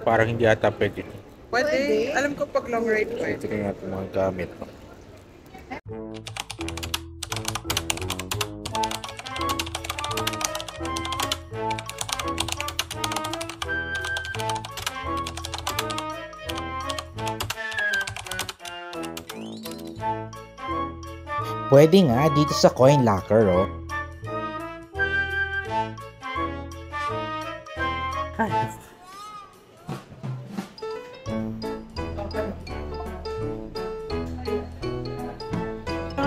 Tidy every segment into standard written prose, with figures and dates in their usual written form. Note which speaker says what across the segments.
Speaker 1: Parang hindi ata pwede.
Speaker 2: Pwede. Alam ko pag long ride pwede.
Speaker 1: Tingnan natin mga gamit.
Speaker 3: Pwede nga dito sa coin locker, oh.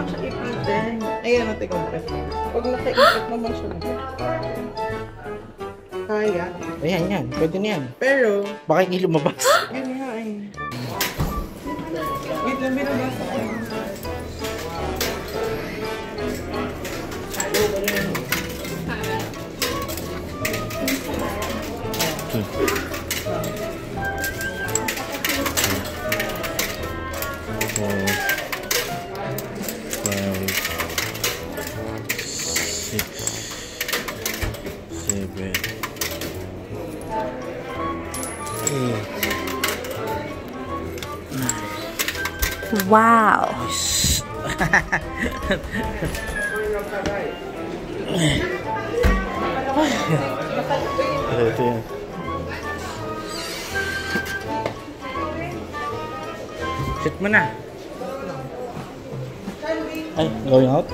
Speaker 2: Siya ipid din. Ayan, natin kong press. Pag nakaipit naman siya. Kaya.
Speaker 3: Ayan, yan. Pwede na yan.
Speaker 2: Pero,
Speaker 3: Baka hindi lumabas.
Speaker 2: yun nga eh. Wait lang, binabasa ko.
Speaker 4: Wow.
Speaker 1: Ito yan.
Speaker 3: Shoot mo na. Ay, going out?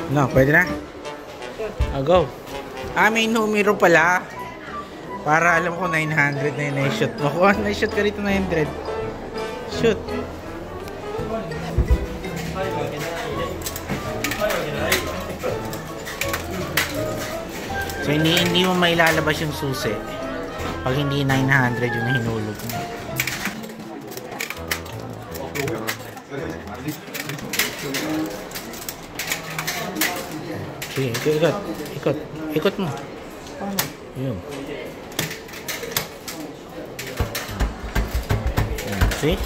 Speaker 3: No, pwede na. Go. May numero pala. Para alam ko 900 na yun na-shoot. Makuha, na-shoot ka rito 900. Shoot. So, hindi mo mailalabas yung susi. Pag hindi 900 yung hinulog mo. Sige, ikot. Ikot. Ikot mo. Paano? Yun. See?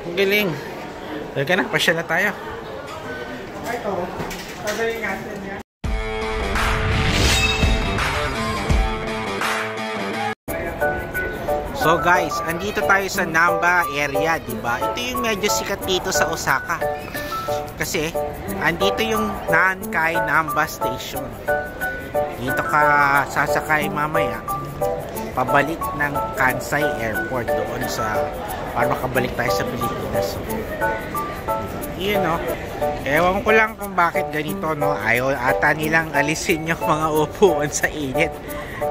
Speaker 3: Ang galing. Halika na, pasyal na tayo.
Speaker 2: Ito, sagaling natin yan.
Speaker 3: So guys, andito tayo sa Namba area, di ba? Ito yung medyo sikat dito sa Osaka. Kasi andito yung Nankai Namba Station. Dito ka sasakay mamaya pabalik ng Kansai Airport doon sa para makabalik tayo sa Pilipinas. Yun, no? Ewan ko lang kung bakit ganito, no? Ayaw ata nilang alisin yung mga upuan sa init.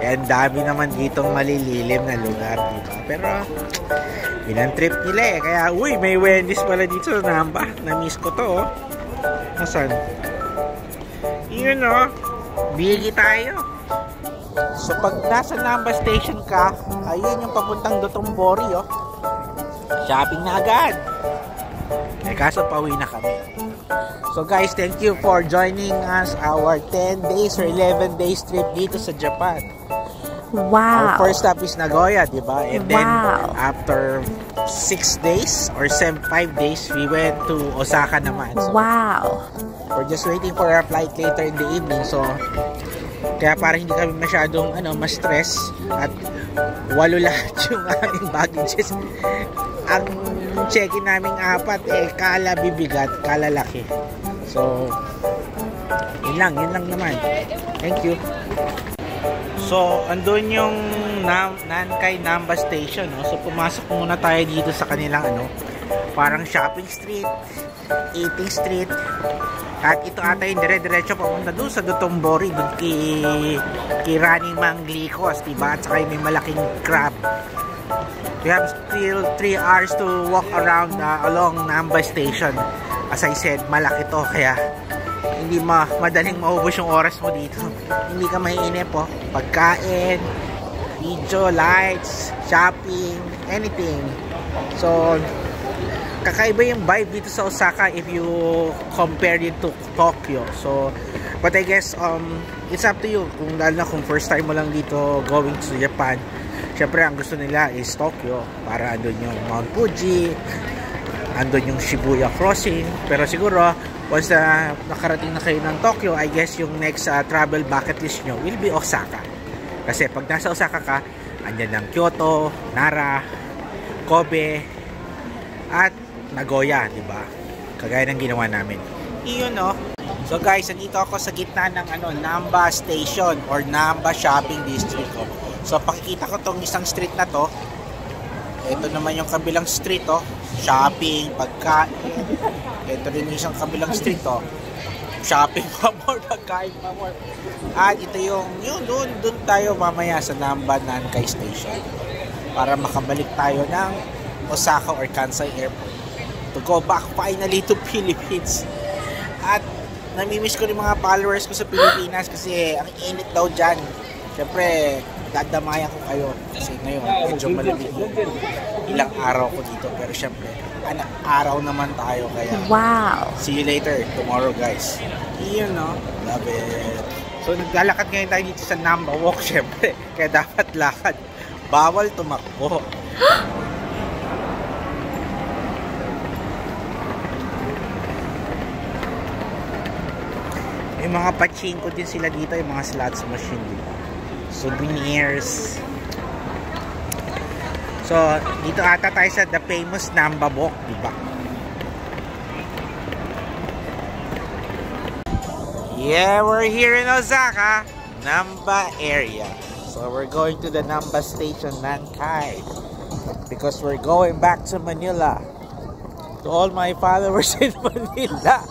Speaker 3: Ang dami naman ditong malililim na lugar, diba? Pero pinantrip nila eh. Kaya, uy, may Wendy's pala dito sa Namba. Na-miss ko to, oh. Nasaan? Yun, no? Bili tayo. So, pag nasa Namba Station ka, ayun yung papuntang Dotonbori, oh. Shopping na agad. Eh, kaso pauwi na kami. So guys, thank you for joining us our 10 days or 11 days trip dito sa Japan.
Speaker 4: Wow.
Speaker 3: Our first stop is Nagoya, diba? And then after 6 days or 5 days, we went to Osaka naman. So,
Speaker 4: wow.
Speaker 3: we're just waiting for our flight later in the evening. So, kaya para hindi kami masyadong ma-stress at 8 lahat yung aming baggages. Ang check-in naming 4 kala bibigat, kala laki. So, yun lang naman. Thank you. So, andun yung Nankai Namba Station, no? So, pumasok muna tayo dito sa kanilang parang shopping street, eating street. At ito ata yung dire-diretso papunta doon sa Dotonbori, doon kay Running Manglikos, diba? At saka may malaking crab. We have still 3 hours to walk around along Namba Station. As I said, malaki to, kaya hindi madaling maubos yung oras mo dito. Hindi ka maiinip, oh. Pagkain, video, lights, shopping, anything. So, kakaiba yung vibe dito sa Osaka if you compare it to Tokyo. So, but I guess it's up to you. Lalo na kung first time mo lang dito going to Japan. Siyempre, ang gusto nila is Tokyo para andun yung Mount Fuji, andun yung Shibuya Crossing. Pero siguro, once na nakarating na kayo ng Tokyo, I guess yung next travel bucket list nyo will be Osaka. Kasi pag nasa Osaka ka, andyan ng Kyoto, Nara, Kobe, at Nagoya, di ba? Kagaya ng ginawa namin. Iyon, no? So guys, nandito ako sa gitna ng Namba Station or Namba Shopping District. So pakikita ko tong isang street na to. Ito naman yung kabilang street, shopping, pagkain. Ito rin yung isang kabilang street, shopping pa more, pagkain pa more. At ito yung doon tayo mamaya sa Namba Nankai Station para makabalik tayo ng Osaka or Kansai Airport to go back finally to Philippines. At namimiss ko rin mga followers ko sa Pilipinas kasi ang init daw dyan. Siyempre, dadamayan ko kayo kasi ngayon medyo malamig ilang araw ko dito, pero syempre anak araw naman tayo, kaya
Speaker 4: Wow.
Speaker 3: see you later tomorrow guys. Iyon, no? Love it. So naglalakad ngayon tayo dito sa Namba Walk, syempre kaya dapat lakad, bawal tumakbo. May mga pachinko din sila dito, yung mga slots machine dito, souvenirs. So, dito ata tayo sa the famous Namba Walk, diba? Yeah, we're here in Osaka, Namba area. So, we're going to the Namba Station, Nankai, because we're going back to Manila. To all my followers in Manila,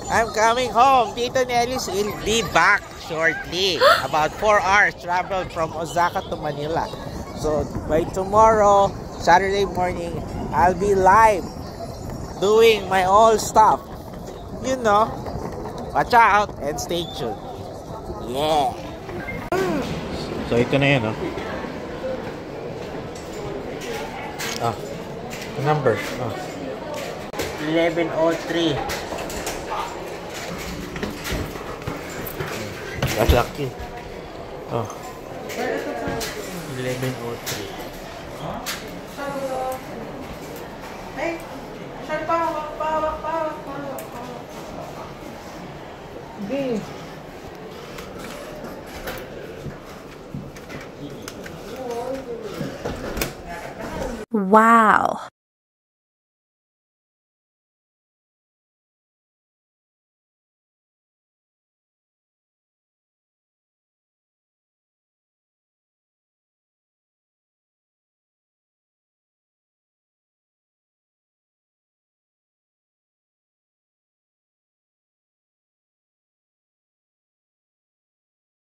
Speaker 3: I'm coming home. Tito Nelly's will be back shortly. About 4 hours travel from Osaka to Manila. So by tomorrow, Saturday morning, I'll be live doing my all stuff. You know, watch out and stay tuned. Yeah.
Speaker 1: So ito na yan, the number.
Speaker 3: 11:03.
Speaker 1: Lalaki.
Speaker 3: 11:03.
Speaker 2: Ay, saan pawak. Hindi.
Speaker 4: Wow.